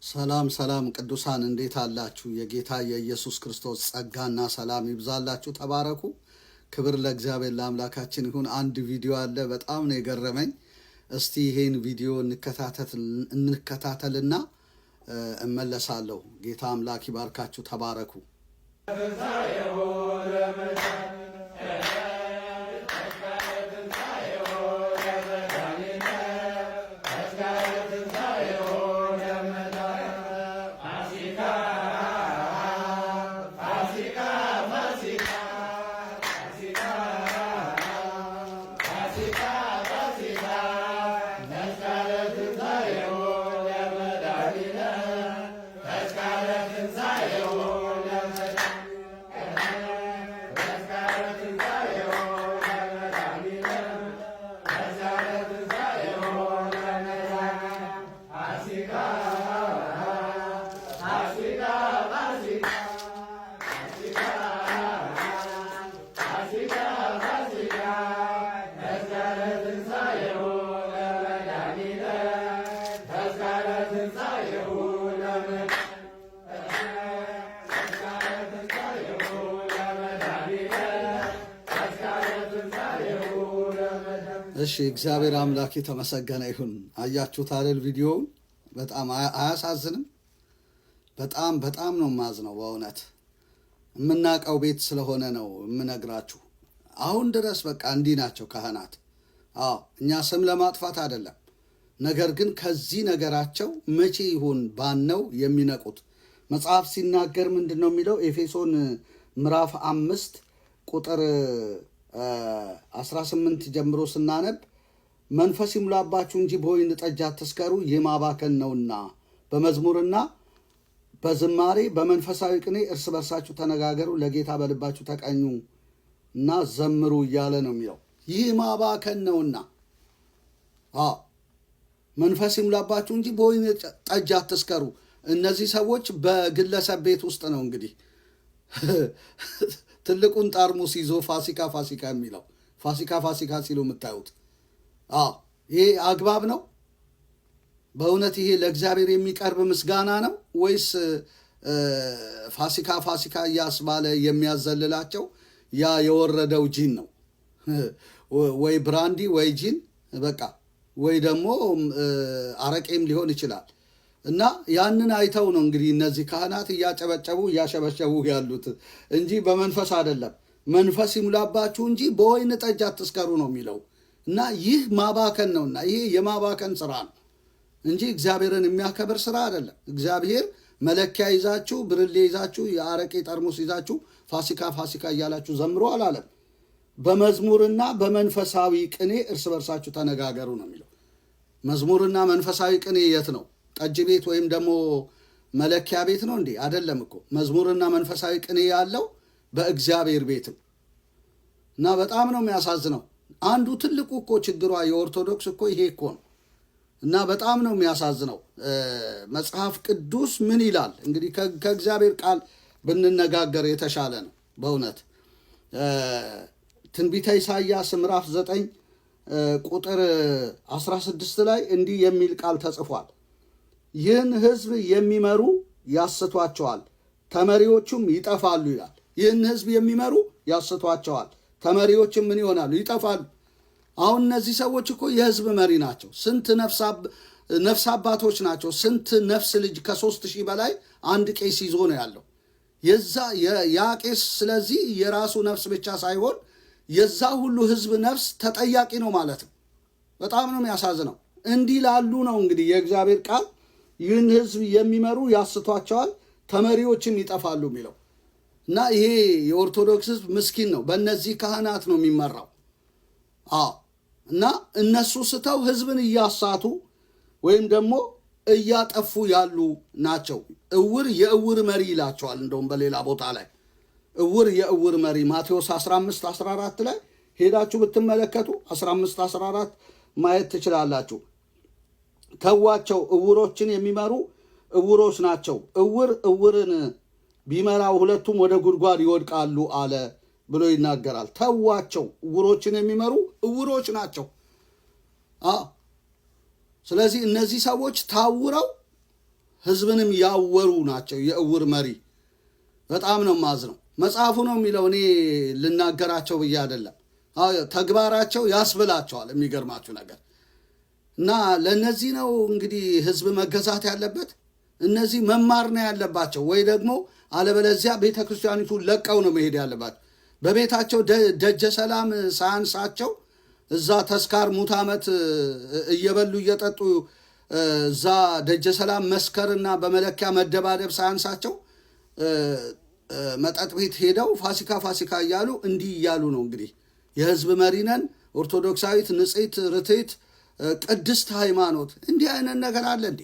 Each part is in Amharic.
ሰላም ሰላም ቅዱሳን እንዴት አላችሁ? የጌታ የኢየሱስ ክርስቶስ ጸጋና ሰላም ይብዛላችሁ። ተባረኩ። ክብር ለእግዚአብሔር ለአምላካችን ይሁን። አንድ ቪዲዮ አለ፣ በጣም ነው የገረመኝ። እስቲ ይሄን ቪዲዮ እንከታተልና እመለሳለሁ። ጌታ አምላክ ይባርካችሁ። ተባረኩ። እሺ እግዚአብሔር አምላክ የተመሰገነ ይሁን። አያችሁት አይደል? ቪዲዮውን በጣም አያሳዝንም? በጣም ነው ማዝነው። በእውነት የምናውቀው ቤት ስለሆነ ነው የምነግራችሁ። አሁን ድረስ በቃ እንዲህ ናቸው ካህናት። እኛ ስም ለማጥፋት አይደለም፣ ነገር ግን ከዚህ ነገራቸው መቼ ይሆን ባነው የሚነቁት? መጽሐፍ ሲናገር ምንድን ነው የሚለው? ኤፌሶን ምዕራፍ 5 ቁጥር 18 ጀምሮ ስናነብ መንፈስ ይሙላባችሁ እንጂ በወይን ጠጅ አትስከሩ፣ ይህ ማባከን ነውና፣ በመዝሙርና በዝማሬ በመንፈሳዊ ቅኔ እርስ በርሳችሁ ተነጋገሩ፣ ለጌታ በልባችሁ ተቀኙ እና ዘምሩ እያለ ነው የሚለው። ይህ ማባከን ነውና፣ መንፈስ ይሙላባችሁ እንጂ በወይን ጠጅ አትስከሩ። እነዚህ ሰዎች በግለሰብ ቤት ውስጥ ነው እንግዲህ ትልቁን ጠርሙስ ይዞ ፋሲካ ፋሲካ የሚለው ፋሲካ ሲሉ የምታዩት ይሄ አግባብ ነው? በእውነት ይሄ ለእግዚአብሔር የሚቀርብ ምስጋና ነው ወይስ ፋሲካ እያስባለ የሚያዘልላቸው ያ የወረደው ጂን ነው? ወይ ብራንዲ ወይ ጂን በቃ ወይ ደግሞ አረቄም ሊሆን ይችላል። እና ያንን አይተው ነው እንግዲህ እነዚህ ካህናት እያጨበጨቡ እያሸበሸቡ ያሉት እንጂ በመንፈስ አይደለም። መንፈስ ይሙላባችሁ እንጂ በወይን ጠጅ አትስከሩ ነው የሚለው። እና ይህ ማባከን ነውና ይሄ የማባከን ስራ ነው እንጂ እግዚአብሔርን የሚያከብር ስራ አይደለም። እግዚአብሔር መለኪያ ይዛችሁ ብርሌ ይዛችሁ የአረቄ ጠርሙስ ይዛችሁ ፋሲካ እያላችሁ ዘምሩ አላለም። በመዝሙርና በመንፈሳዊ ቅኔ እርስ በርሳችሁ ተነጋገሩ ነው የሚለው። መዝሙርና መንፈሳዊ ቅኔ የት ነው? ጠጅ ቤት ወይም ደግሞ መለኪያ ቤት ነው እንዴ? አይደለም እኮ። መዝሙርና መንፈሳዊ ቅኔ ያለው በእግዚአብሔር ቤትም እና በጣም ነው የሚያሳዝነው። አንዱ ትልቁ እኮ ችግሯ የኦርቶዶክስ እኮ ይሄ እኮ ነው። እና በጣም ነው የሚያሳዝነው። መጽሐፍ ቅዱስ ምን ይላል እንግዲህ? ከእግዚአብሔር ቃል ብንነጋገር የተሻለ ነው በእውነት። ትንቢተ ኢሳይያስ ምዕራፍ 9 ቁጥር 16 ላይ እንዲህ የሚል ቃል ተጽፏል። ይህን ሕዝብ የሚመሩ ያስቷቸዋል፣ ተመሪዎቹም ይጠፋሉ ይላል። ይህን ሕዝብ የሚመሩ ያስቷቸዋል፣ ተመሪዎችም ምን ይሆናሉ? ይጠፋሉ። አሁን እነዚህ ሰዎች እኮ የሕዝብ መሪ ናቸው። ስንት ነፍስ አባቶች ናቸው። ስንት ነፍስ ልጅ ከ3000 በላይ አንድ ቄስ ይዞ ነው ያለው ያ ቄስ። ስለዚህ የራሱ ነፍስ ብቻ ሳይሆን የዛ ሁሉ ሕዝብ ነፍስ ተጠያቂ ነው ማለት ነው። በጣም ነው የሚያሳዝነው። እንዲህ ላሉ ነው እንግዲህ የእግዚአብሔር ቃል ይህን ሕዝብ የሚመሩ ያስቷቸዋል፣ ተመሪዎችም ይጠፋሉ የሚለው። እና ይሄ የኦርቶዶክስ ሕዝብ ምስኪን ነው። በእነዚህ ካህናት ነው የሚመራው። እና እነሱ ስተው ሕዝብን እያሳቱ ወይም ደግሞ እያጠፉ ያሉ ናቸው። እውር የእውር መሪ ይላቸዋል። እንደውም በሌላ ቦታ ላይ እውር የእውር መሪ ማቴዎስ 15:14 ላይ ሄዳችሁ ብትመለከቱ 15:14 ማየት ትችላላችሁ። ተዋቸው፣ እውሮችን የሚመሩ እውሮች ናቸው። እውር እውርን ቢመራው ሁለቱም ወደ ጉድጓድ ይወድቃሉ አለ ብሎ ይናገራል። ተዋቸው፣ እውሮችን የሚመሩ እውሮች ናቸው። ስለዚህ እነዚህ ሰዎች ታውረው ህዝብንም ያወሩ ናቸው። የእውር መሪ በጣም ነው ማዝነው። መጽሐፉ ነው የሚለው፣ እኔ ልናገራቸው ብዬ አይደለም። ተግባራቸው ያስብላቸዋል። የሚገርማችሁ ነገር እና ለእነዚህ ነው እንግዲህ ህዝብ መገዛት ያለበት። እነዚህ መማር ነው ያለባቸው፣ ወይ ደግሞ አለበለዚያ ቤተ ክርስቲያኒቱን ለቀው ነው መሄድ ያለባቸው። በቤታቸው ደጀ ሰላም ሳያንሳቸው እዛ ተስካር ሙት ዓመት እየበሉ እየጠጡ እዛ ደጀ ሰላም መስከርና በመለኪያ መደባደብ ሳያንሳቸው መጠጥ ቤት ሄደው ፋሲካ እያሉ እንዲህ እያሉ ነው እንግዲህ የህዝብ መሪ ነን፣ ኦርቶዶክሳዊት ንጽሕት ርትዕት ቅድስት ሃይማኖት። እንዲህ አይነት ነገር አለ እንዴ?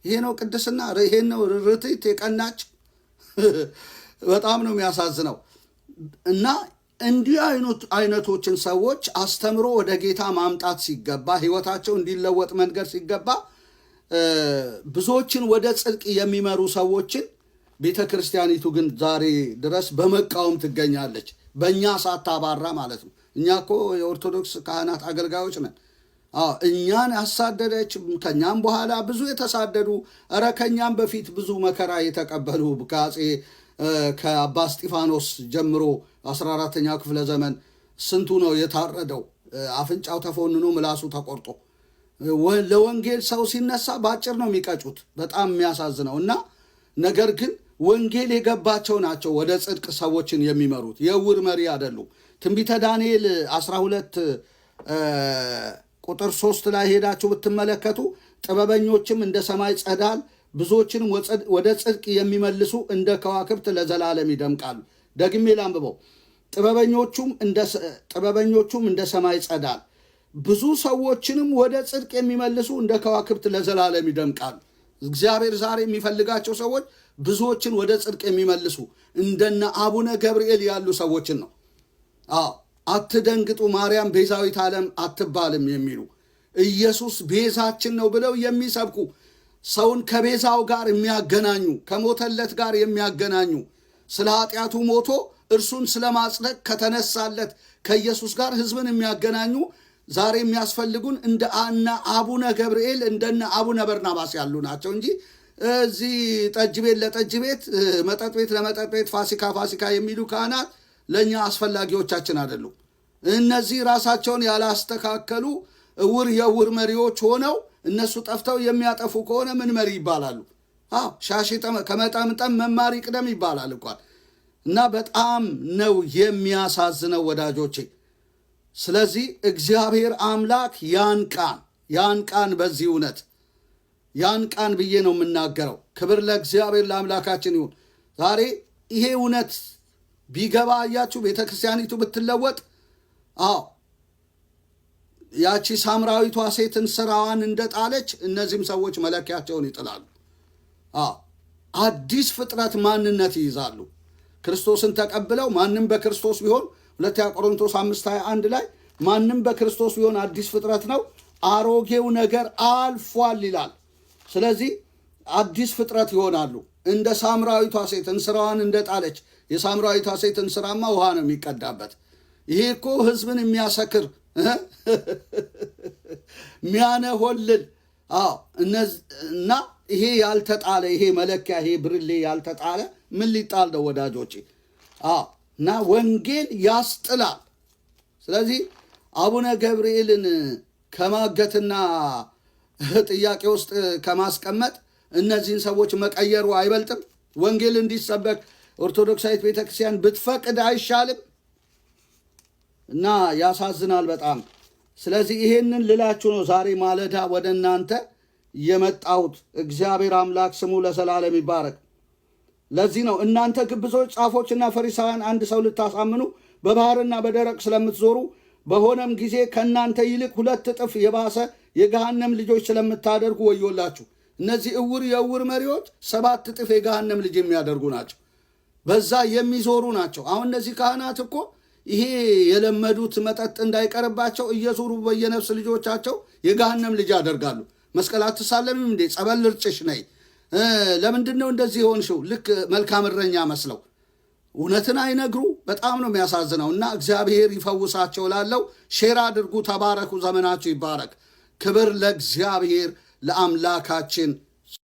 ይሄ ነው ቅድስና? ይሄ ነው ርትዕት የቀናች? በጣም ነው የሚያሳዝነው። እና እንዲህ አይነቶችን ሰዎች አስተምሮ ወደ ጌታ ማምጣት ሲገባ፣ ህይወታቸው እንዲለወጥ መንገድ ሲገባ፣ ብዙዎችን ወደ ጽድቅ የሚመሩ ሰዎችን ቤተ ክርስቲያኒቱ ግን ዛሬ ድረስ በመቃወም ትገኛለች። በእኛ ሳታባራ ማለት ነው። እኛ እኮ የኦርቶዶክስ ካህናት አገልጋዮች ነን። እኛን ያሳደደች፣ ከኛም በኋላ ብዙ የተሳደዱ፣ ኧረ ከኛም በፊት ብዙ መከራ የተቀበሉ ከአባ እስጢፋኖስ ጀምሮ 14ኛው ክፍለ ዘመን ስንቱ ነው የታረደው? አፍንጫው ተፎንኖ ምላሱ ተቆርጦ። ለወንጌል ሰው ሲነሳ በአጭር ነው የሚቀጩት። በጣም የሚያሳዝነው እና ነገር ግን ወንጌል የገባቸው ናቸው ወደ ጽድቅ ሰዎችን የሚመሩት፣ የእውር መሪ አይደሉም። ትንቢተ ዳንኤል 12 ቁጥር 3 ላይ ሄዳችሁ ብትመለከቱ ጥበበኞችም እንደ ሰማይ ጸዳል ብዙዎችንም ወደ ጽድቅ የሚመልሱ እንደ ከዋክብት ለዘላለም ይደምቃሉ። ደግሜ ላንብበው። ጥበበኞቹም እንደ ሰማይ ጸዳል ብዙ ሰዎችንም ወደ ጽድቅ የሚመልሱ እንደ ከዋክብት ለዘላለም ይደምቃሉ። እግዚአብሔር ዛሬ የሚፈልጋቸው ሰዎች ብዙዎችን ወደ ጽድቅ የሚመልሱ እንደነ አቡነ ገብርኤል ያሉ ሰዎችን ነው። አትደንግጡ፣ ማርያም ቤዛዊት ዓለም አትባልም የሚሉ ኢየሱስ ቤዛችን ነው ብለው የሚሰብኩ ሰውን ከቤዛው ጋር የሚያገናኙ ከሞተለት ጋር የሚያገናኙ ስለ ኃጢአቱ ሞቶ እርሱን ስለ ማጽደቅ ከተነሳለት ከኢየሱስ ጋር ህዝብን የሚያገናኙ ዛሬ የሚያስፈልጉን እንደ አቡነ ገብርኤል እንደነ አቡነ በርናባስ ያሉ ናቸው እንጂ እዚህ ጠጅ ቤት ለጠጅ ቤት፣ መጠጥ ቤት ለመጠጥ ቤት ፋሲካ የሚሉ ካህናት ለእኛ አስፈላጊዎቻችን አይደሉም። እነዚህ ራሳቸውን ያላስተካከሉ የእውር መሪዎች ሆነው እነሱ ጠፍተው የሚያጠፉ ከሆነ ምን መሪ ይባላሉ? ሻሽ ከመጠምጠም መማር ይቅደም ይባላል እንኳን። እና በጣም ነው የሚያሳዝነው ወዳጆቼ። ስለዚህ እግዚአብሔር አምላክ ያንቃን፣ በዚህ እውነት ያንቃን ብዬ ነው የምናገረው። ክብር ለእግዚአብሔር ለአምላካችን ይሁን። ዛሬ ይሄ እውነት ቢገባ አያችሁ፣ ቤተ ክርስቲያኒቱ ብትለወጥ፣ ያቺ ሳምራዊቷ ሴትን ስራዋን እንደጣለች እነዚህም ሰዎች መለኪያቸውን ይጥላሉ። አዲስ ፍጥረት ማንነት ይይዛሉ። ክርስቶስን ተቀብለው ማንም በክርስቶስ ቢሆን 2 ቆሮንቶስ 5:21 ላይ ማንም በክርስቶስ ቢሆን አዲስ ፍጥረት ነው፣ አሮጌው ነገር አልፏል ይላል። ስለዚህ አዲስ ፍጥረት ይሆናሉ። እንደ ሳምራዊቷ ሴት እንስራዋን እንደጣለች፣ የሳምራዊቷ ሴት እንስራማ ውሃ ነው የሚቀዳበት። ይሄ እኮ ህዝብን የሚያሰክር ሚያነሆልል እና ይሄ ያልተጣለ ይሄ መለኪያ ይሄ ብርሌ ያልተጣለ ምን ሊጣል ነው ወዳጆቼ? እና ወንጌል ያስጥላል። ስለዚህ አቡነ ገብርኤልን ከማገትና ጥያቄ ውስጥ ከማስቀመጥ እነዚህን ሰዎች መቀየሩ አይበልጥም? ወንጌል እንዲሰበክ ኦርቶዶክሳዊት ቤተክርስቲያን ብትፈቅድ አይሻልም? እና ያሳዝናል በጣም። ስለዚህ ይሄንን ልላችሁ ነው ዛሬ ማለዳ ወደ እናንተ የመጣሁት። እግዚአብሔር አምላክ ስሙ ለዘላለም ይባረክ። ለዚህ ነው እናንተ ግብዞች ጻፎችና ፈሪሳውያን አንድ ሰው ልታሳምኑ በባህርና በደረቅ ስለምትዞሩ በሆነም ጊዜ ከእናንተ ይልቅ 2 እጥፍ የባሰ የገሃነም ልጆች ስለምታደርጉ ወዮላችሁ። እነዚህ የእውር መሪዎች 7 እጥፍ የገሃነም ልጅ የሚያደርጉ ናቸው። በዛ የሚዞሩ ናቸው። አሁን እነዚህ ካህናት እኮ ይሄ የለመዱት መጠጥ እንዳይቀርባቸው እየዞሩ በየነፍስ ልጆቻቸው የገሃነም ልጅ ያደርጋሉ። መስቀል አትሳለምም እንዴ? ጸበል ልርጭሽ ነይ። ለምንድን ነው እንደዚህ የሆንሽው? ልክ መልካም እረኛ መስለው እውነትን አይነግሩ። በጣም ነው የሚያሳዝነው። እና እግዚአብሔር ይፈውሳቸው። ላለው ሼር አድርጉ። ተባረኩ። ዘመናችሁ ይባረክ። ክብር ለእግዚአብሔር ለአምላካችን